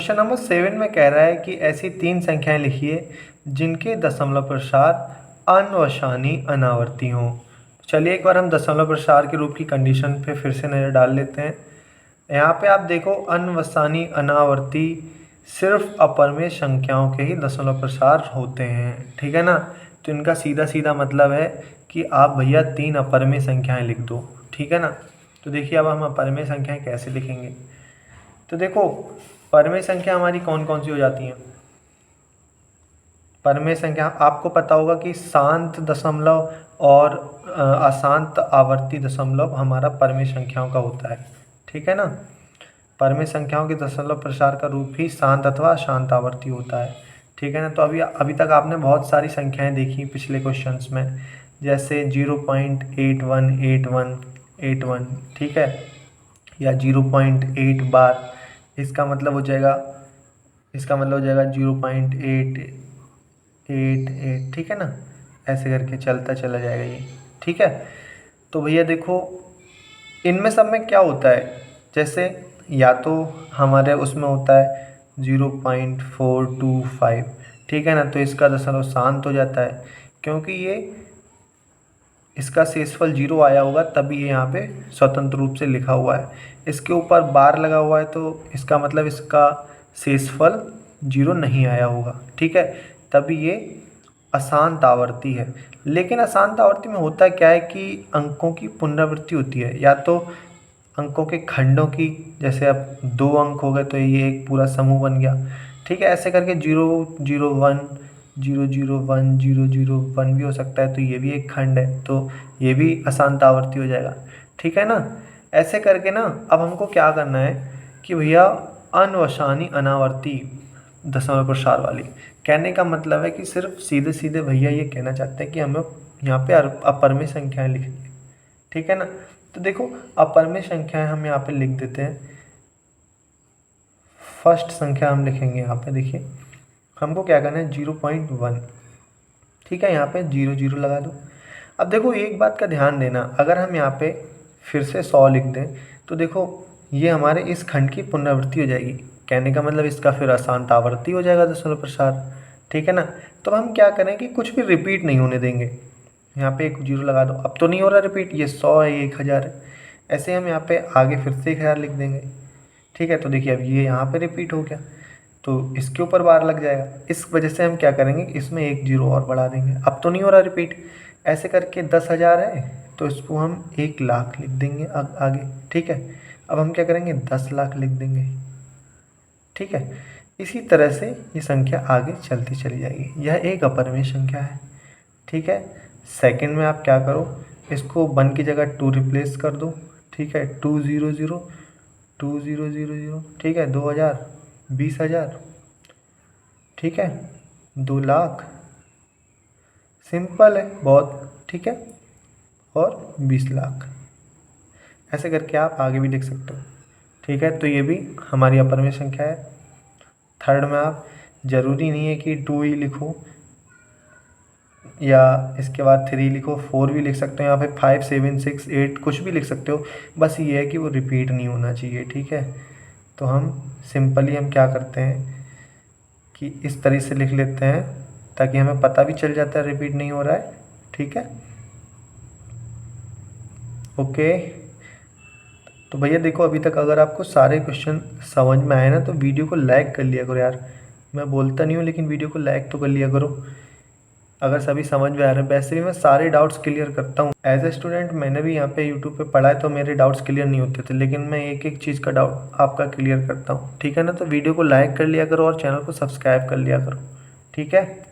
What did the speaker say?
Question number 7 में कह रहा है कि ऐसी 3 संख्याएं लिखिए जिनके दशमलव प्रसार अनवशानी अनावर्ती हों। चलिए एक बार हम दशमलव प्रसार के रूप की कंडीशन पे फिर से नज़र डाल लेते हैं। यहाँ पे आप देखो अनवसानी अनावर्ती सिर्फ अपरमेय संख्याओं के ही दशमलव प्रसार होते हैं, ठीक है ना। तो इनका सीधा सीधा मतलब है कि आप भैया 3 अपरमेय संख्याएं लिख दो, ठीक है ना। तो देखिए अब हम अपरमेय संख्याएं कैसे लिखेंगे। तो देखो परमेय संख्या हमारी कौन कौन सी हो जाती हैं। परमेय संख्या आपको पता होगा कि शांत दशमलव और अशांत आवर्ती दशमलव हमारा परमेय संख्याओं का होता है, ठीक है ना। परमेय संख्याओं के दशमलव प्रसार का रूप ही शांत अथवा अशांत आवर्ती होता है, ठीक है ना। तो अभी तक आपने बहुत सारी संख्याएं देखी पिछले क्वेश्चंस में, जैसे 0.818181, ठीक है, या 0.8 बार, इसका मतलब हो जाएगा 0.888, ठीक है ना। ऐसे करके चलता चला जाएगा ये, ठीक है। तो भैया देखो इनमें सब में क्या होता है, जैसे या तो हमारे उसमें होता है 0.425, ठीक है ना। तो इसका दशमलव शांत हो जाता है क्योंकि ये इसका शेषफल 0 आया होगा तभी ये यहाँ पे स्वतंत्र रूप से लिखा हुआ है। इसके ऊपर बार लगा हुआ है तो इसका मतलब इसका शेषफल 0 नहीं आया होगा, ठीक है, तभी ये अशांत आवर्ती है। लेकिन अशांत आवर्ती में होता क्या है कि अंकों की पुनरावृत्ति होती है, या तो अंकों के खंडों की, जैसे अब 2 अंक हो गए तो ये एक पूरा समूह बन गया, ठीक है। ऐसे करके 001 001 001 भी हो सकता है, तो ये भी एक खंड है, तो ये भी अशांत आवर्ती हो जाएगा, ठीक है ना। ऐसे करके ना अब हमको क्या करना है कि भैया अनवशानी अनावर्ती दशमलव प्रसार वाली, कहने का मतलब है कि सिर्फ सीधे सीधे भैया ये कहना चाहते हैं कि हमें यहाँ पे अपरमेय संख्याएं लिखनी है, ठीक है ना। तो देखो अपरमेय संख्याएं हम यहाँ पे लिख देते हैं। फर्स्ट संख्या हम लिखेंगे यहाँ पे, देखिए हमको क्या करना है 0.1, ठीक है, यहाँ पे 0 लगा दो। अब देखो एक बात का ध्यान देना, अगर हम यहाँ पे फिर से 100 लिख दें तो देखो ये हमारे इस खंड की पुनरावृत्ति हो जाएगी, कहने का मतलब इसका फिर अशांत आवर्ती हो जाएगा दशमलव प्रसार, ठीक है ना। तो हम क्या करें कि कुछ भी रिपीट नहीं होने देंगे, यहाँ पे एक 0 लगा दो। अब तो नहीं हो रहा रिपीट, ये 100 है, ये 1000 है, ऐसे हम यहाँ पे आगे फिर से 1000 लिख देंगे, ठीक है। तो देखिए अब ये यहाँ पे रिपीट हो गया तो इसके ऊपर बार लग जाएगा, इस वजह से हम क्या करेंगे इसमें एक 0 और बढ़ा देंगे। अब तो नहीं हो रहा रिपीट, ऐसे करके 10,000 है तो इसको हम 1,00,000 लिख देंगे आगे, ठीक है। अब हम क्या करेंगे 10,00,000 लिख देंगे, ठीक है। इसी तरह से ये संख्या आगे चलती चली जाएगी। यह एक अपरमेय संख्या है, ठीक है। सेकंड में आप क्या करो, इसको 1 की जगह 2 रिप्लेस कर दो, ठीक है। 200 2000, ठीक है, 2000 20,000, ठीक है, 2,00,000, सिंपल है बहुत, ठीक है, और 20,00,000, ऐसे करके आप आगे भी लिख सकते हो, ठीक है। तो ये भी हमारी अपरमेय संख्या है। थर्ड में आप ज़रूरी नहीं है कि 2 ही लिखो या इसके बाद 3 लिखो, 4 भी लिख सकते हो, या फिर 5 7 6 8 कुछ भी लिख सकते हो, बस ये है कि वो रिपीट नहीं होना चाहिए, ठीक है। तो हम सिंपली हम क्या करते हैं कि इस तरह से लिख लेते हैं ताकि हमें पता भी चल जाता है रिपीट नहीं हो रहा है, ठीक है, ओके। तो भैया देखो अभी तक अगर आपको सारे क्वेश्चन समझ में आए ना तो वीडियो को लाइक कर लिया करो यार, मैं बोलता नहीं हूँ लेकिन वीडियो को लाइक तो कर लिया करो अगर सभी समझ में आ रहे हैं। वैसे भी मैं सारे डाउट्स क्लियर करता हूँ, एज ए स्टूडेंट मैंने भी यहाँ पे यूट्यूब पे पढ़ा है तो मेरे डाउट्स क्लियर नहीं होते थे, लेकिन मैं एक एक चीज़ का डाउट आपका क्लियर करता हूँ, ठीक है ना। तो वीडियो को लाइक कर लिया करो और चैनल को सब्सक्राइब कर लिया करो, ठीक है।